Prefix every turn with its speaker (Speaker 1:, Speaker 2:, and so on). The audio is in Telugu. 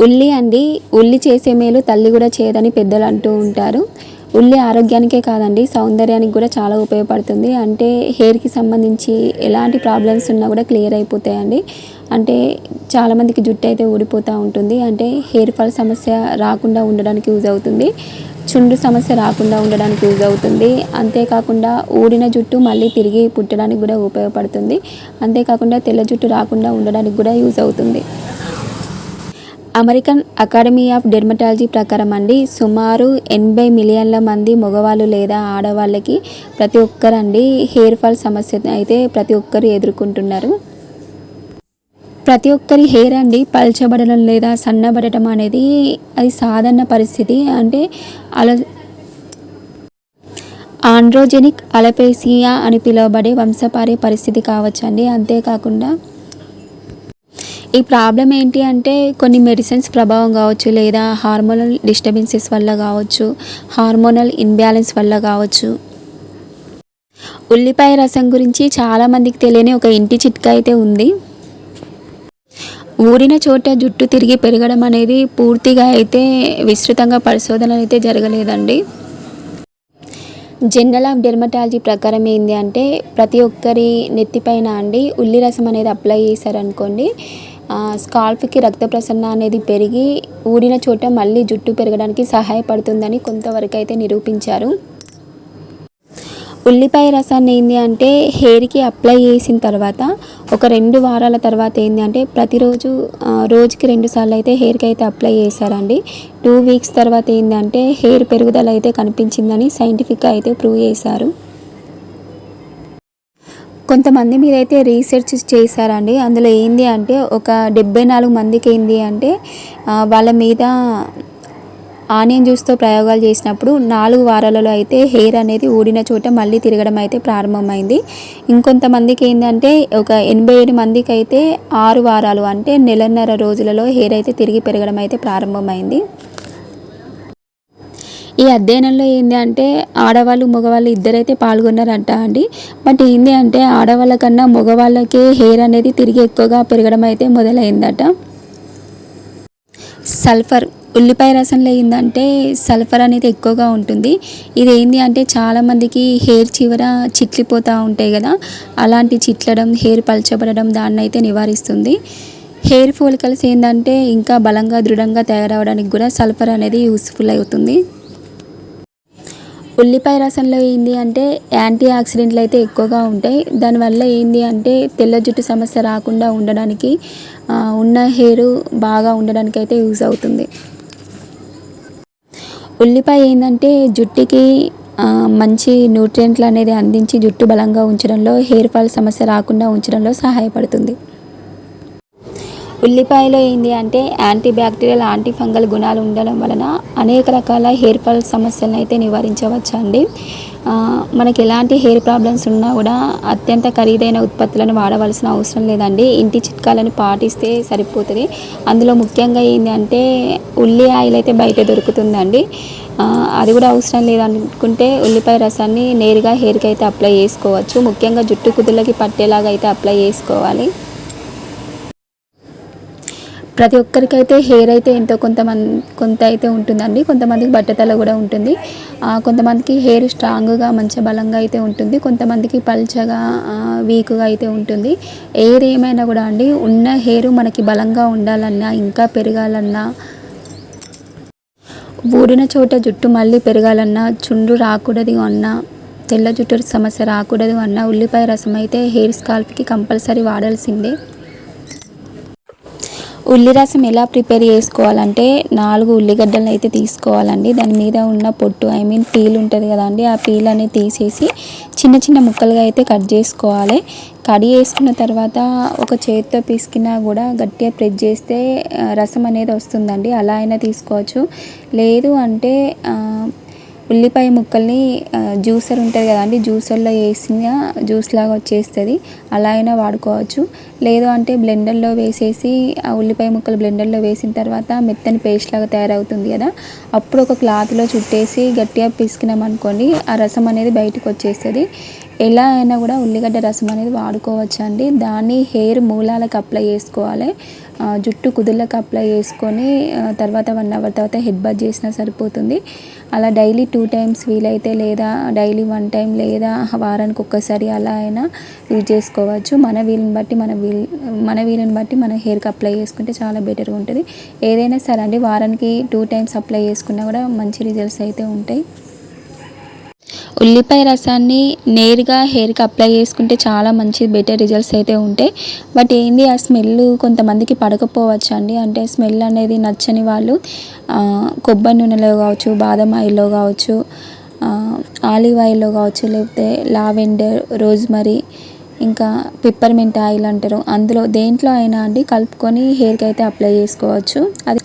Speaker 1: ఉల్లి అండి, ఉల్లి చేసే మేలు తల్లి కూడా చేయదని పెద్దలు అంటూ ఉంటారు. ఉల్లి ఆరోగ్యానికే కాదండి, సౌందర్యానికి కూడా చాలా ఉపయోగపడుతుంది. అంటే హెయిర్కి సంబంధించి ఎలాంటి ప్రాబ్లమ్స్ ఉన్నా కూడా క్లియర్ అయిపోతాయండి. అంటే చాలామందికి జుట్టు అయితే ఊడిపోతూ ఉంటుంది. అంటే హెయిర్ ఫాల్ సమస్య రాకుండా ఉండడానికి యూజ్ అవుతుంది. చుండ్రు సమస్య రాకుండా ఉండడానికి యూజ్ అవుతుంది. అంతేకాకుండా ఊడిన జుట్టు మళ్ళీ తిరిగి పుట్టడానికి కూడా ఉపయోగపడుతుంది. అంతేకాకుండా తెల్ల జుట్టు రాకుండా ఉండడానికి కూడా యూజ్ అవుతుంది. అమెరికన్ అకాడమీ ఆఫ్ డెర్మటాలజీ ప్రకారం అండి, సుమారు 80 మిలియన్ల మంది మగవాళ్ళు లేదా ఆడవాళ్ళకి ప్రతి ఒక్కరండి హెయిర్ ఫాల్ సమస్య అయితే ప్రతి ఒక్కరు ఎదుర్కొంటున్నారు. ప్రతి ఒక్కరి హెయిర్ అండి పల్చబడడం లేదా సన్నబడటం అనేది అది సాధారణ పరిస్థితి. అంటే అలా ఆండ్రోజెనిక్ అలపేసియా అని పిలువబడే వంశపార్య పరిస్థితి కావచ్చండి. అంతేకాకుండా ఈ ప్రాబ్లం ఏంటి అంటే కొన్ని మెడిసిన్స్ ప్రభావం కావచ్చు, లేదా హార్మోనల్ డిస్టర్బెన్సెస్ వల్ల కావచ్చు, హార్మోనల్ ఇన్బ్యాలెన్స్ వల్ల కావచ్చు. ఉల్లిపాయ రసం గురించి చాలామందికి తెలియని ఒక ఇంటి చిట్కా అయితే ఉంది. ఊరిన చోట జుట్టు తిరిగి పెరగడం అనేది పూర్తిగా అయితే విస్తృతంగా పరిశోధనలు అయితే జరగలేదండి. జర్నల్ ఆఫ్ డెర్మటాలజీ ప్రకారం ఏంటి అంటే ప్రతి ఒక్కరి నెత్తిపైన అండి ఉల్లి రసం అనేది అప్లై చేశారనుకోండి, స్కాల్ప్కి రక్త ప్రసరణ అనేది పెరిగి ఊడిన చోట మళ్ళీ జుట్టు పెరగడానికి సహాయపడుతుందని కొంతవరకు అయితే నిరూపించారు. ఉల్లిపాయ రసాన్ని ఏంటి అంటే హెయిర్కి అప్లై చేసిన తర్వాత ఒక 2 వారాల తర్వాత ఏంటి అంటే ప్రతిరోజు రోజుకి 2 సార్లు అయితే హెయిర్కి అయితే అప్లై చేశారండి. 2 వీక్స్ తర్వాత ఏంటంటే హెయిర్ పెరుగుదల అయితే కనిపించిందని సైంటిఫిక్గా అయితే ప్రూవ్ చేశారు. కొంతమంది మీద అయితే రీసెర్చ్ చేశారండి. అందులో ఏంది అంటే ఒక 74 మందికి ఏంది అంటే వాళ్ళ మీద ఆనియన్ జ్యూస్తో ప్రయోగాలు చేసినప్పుడు 4 వారాలలో అయితే హెయిర్ అనేది ఊడిన చోట మళ్ళీ తిరగడం అయితే ప్రారంభమైంది. ఇంకొంతమందికి ఏంటంటే ఒక 87 మందికి అయితే 6 వారాలు అంటే నెలన్నర రోజులలో హెయిర్ అయితే తిరిగి పెరగడం అయితే ప్రారంభమైంది. ఈ అధ్యయనంలో ఏంది అంటే ఆడవాళ్ళు మగవాళ్ళు ఇద్దరైతే పాల్గొన్నారంట అండి. బట్ ఏంది అంటే ఆడవాళ్ళ కన్నా మగవాళ్ళకే హెయిర్ అనేది తిరిగి ఎక్కువగా పెరగడం అయితే మొదలైందట. సల్ఫర్ ఉల్లిపాయ రసంలో ఏంటంటే సల్ఫర్ అనేది ఎక్కువగా ఉంటుంది. ఇది ఏంటి అంటే చాలామందికి హెయిర్ చివర చిట్లిపోతూ ఉంటాయి కదా, అలాంటి చిట్లడం, హెయిర్ పల్చబడడం దాన్ని అయితే నివారిస్తుంది. హెయిర్ ఫోలికల్స్ ఏంటంటే ఇంకా బలంగా దృఢంగా తయారవడానికి కూడా సల్ఫర్ అనేది యూస్ఫుల్ అవుతుంది. ఉల్లిపాయ రసంలో ఏంటి అంటే యాంటీ ఆక్సిడెంట్లు అయితే ఎక్కువగా ఉంటాయి. దానివల్ల ఏంటి అంటే తెల్ల జుట్టు సమస్య రాకుండా ఉండడానికి, ఉన్న హెయిర్ బాగా ఉండడానికి అయితే యూజ్ అవుతుంది. ఉల్లిపాయ ఏంటంటే జుట్టుకి మంచి న్యూట్రియంట్లు అనేది అందించి జుట్టు బలంగా ఉంచడంలో, హెయిర్ ఫాల్ సమస్య రాకుండా ఉంచడంలో సహాయపడుతుంది. ఉల్లిపాయలో ఏంటి అంటే యాంటీ బ్యాక్టీరియల్, యాంటీ ఫంగల్ గుణాలు ఉండడం వలన అనేక రకాల హెయిర్ ఫాల్ సమస్యలను అయితే నివారించవచ్చు అండి. మనకి ఎలాంటి హెయిర్ ప్రాబ్లమ్స్ ఉన్నా కూడా అత్యంత ఖరీదైన ఉత్పత్తులను వాడవలసిన అవసరం లేదండి. ఇంటి చిట్కాలను పాటిస్తే సరిపోతుంది. అందులో ముఖ్యంగా ఏంటి అంటే ఉల్లి ఆయిల్ అయితే బయట దొరుకుతుందండి. అది కూడా అవసరం లేదనుకుంటే ఉల్లిపాయ రసాన్ని నేరుగా హెయిర్కి అయితే అప్లై చేసుకోవచ్చు. ముఖ్యంగా జుట్టు కుదుళ్ళకి పట్టేలాగా అయితే అప్లై చేసుకోవాలి. ప్రతి ఒక్కరికైతే హెయిర్ అయితే ఎంతో కొంత అయితే ఉంటుందండి. కొంతమందికి బట్టతల కూడా ఉంటుంది. కొంతమందికి హెయిర్ స్ట్రాంగ్గా మంచి బలంగా అయితే ఉంటుంది. కొంతమందికి పల్చగా వీక్గా అయితే ఉంటుంది. హెయిర్ ఏమైనా కూడా అండి, ఉన్న హెయిర్ మనకి బలంగా ఉండాలన్నా, ఇంకా పెరగాలన్నా, ఊడిన చోట జుట్టు మళ్ళీ పెరగాలన్నా, చుండ్రు రాకూడదు అన్నా, తెల్ల జుట్టు సమస్య రాకూడదు అన్నా ఉల్లిపాయ రసం అయితే హెయిర్ స్కాల్ప్కి కంపల్సరీ వాడాల్సిందే. ఉల్లి రసం ఎలా ప్రిపేర్ చేసుకోవాలంటే 4 ఉల్లిగడ్డలను అయితే తీసుకోవాలండి. దాని మీద ఉన్న పొట్టు పీల్ ఉంటుంది కదా అండి, ఆ పీల్ అనేది తీసేసి చిన్న చిన్న ముక్కలుగా అయితే కట్ చేసుకోవాలి. కట్ చేసుకున్న తర్వాత ఒక చేతితో పిసికినా కూడా గట్టిగా ప్రెస్ చేస్తే రసం అనేది వస్తుందండి. అలా అయినా తీసుకోవచ్చు. లేదు అంటే ఉల్లిపాయ ముక్కల్ని జ్యూసర్ ఉంటుంది కదండి, జ్యూసర్లో వేసిన జ్యూస్ లాగా వచ్చేస్తుంది. అలా అయినా వాడుకోవచ్చు. లేదు అంటే బ్లెండర్లో వేసేసి ఆ ఉల్లిపాయ ముక్కలు బ్లెండర్లో వేసిన తర్వాత మెత్తని పేస్ట్ లాగా తయారవుతుంది కదా, అప్పుడు ఒక క్లాత్లో చుట్టేసి గట్టిగా పిసికినామనుకోండి, ఆ రసం అనేది బయటకు వచ్చేస్తుంది. ఎలా అయినా కూడా ఉల్లిగడ్డ రసం అనేది వాడుకోవచ్చు అండి. దాన్ని హెయిర్ మూలాలకు అప్లై చేసుకోవాలి. జుట్టు కుదుళ్ళకి అప్లై చేసుకొని తర్వాత 1 అవర్ తర్వాత హెడ్ బాత్ చేసినా సరిపోతుంది. అలా డైలీ 2 టైమ్స్ వీలైతే, లేదా డైలీ 1 టైం, లేదా వారానికి ఒక్కసారి అలా అయినా యూజ్ చేసుకోవచ్చు. మన వీలుని బట్టి మన హెయిర్కి అప్లై చేసుకుంటే చాలా బెటర్గా ఉంటుంది. ఏదైనా సరే అండి, వారానికి 2 టైమ్స్ అప్లై చేసుకున్నా కూడా మంచి రిజల్ట్స్ అయితే ఉంటాయి. ఉల్లిపాయ రసాన్ని నేరుగా హెయిర్కి అప్లై చేసుకుంటే చాలా మంచి బెటర్ రిజల్ట్స్ అయితే ఉంటాయి. బట్ ఏంది, ఆ స్మెల్ కొంతమందికి పడకపోవచ్చు అండి. అంటే స్మెల్ అనేది నచ్చని వాళ్ళు కొబ్బరి నూనెలో కావచ్చు, బాదం ఆయిల్లో కావచ్చు, ఆలివ్ ఆయిల్లో కావచ్చు, లేకపోతే లావెండర్, రోజ్మరీ, ఇంకా పిప్పర్మెంట్ ఆయిల్ అంటారు, అందులో దేంట్లో అయినా అండి కలుపుకొని హెయిర్కి అయితే అప్లై చేసుకోవచ్చు. అది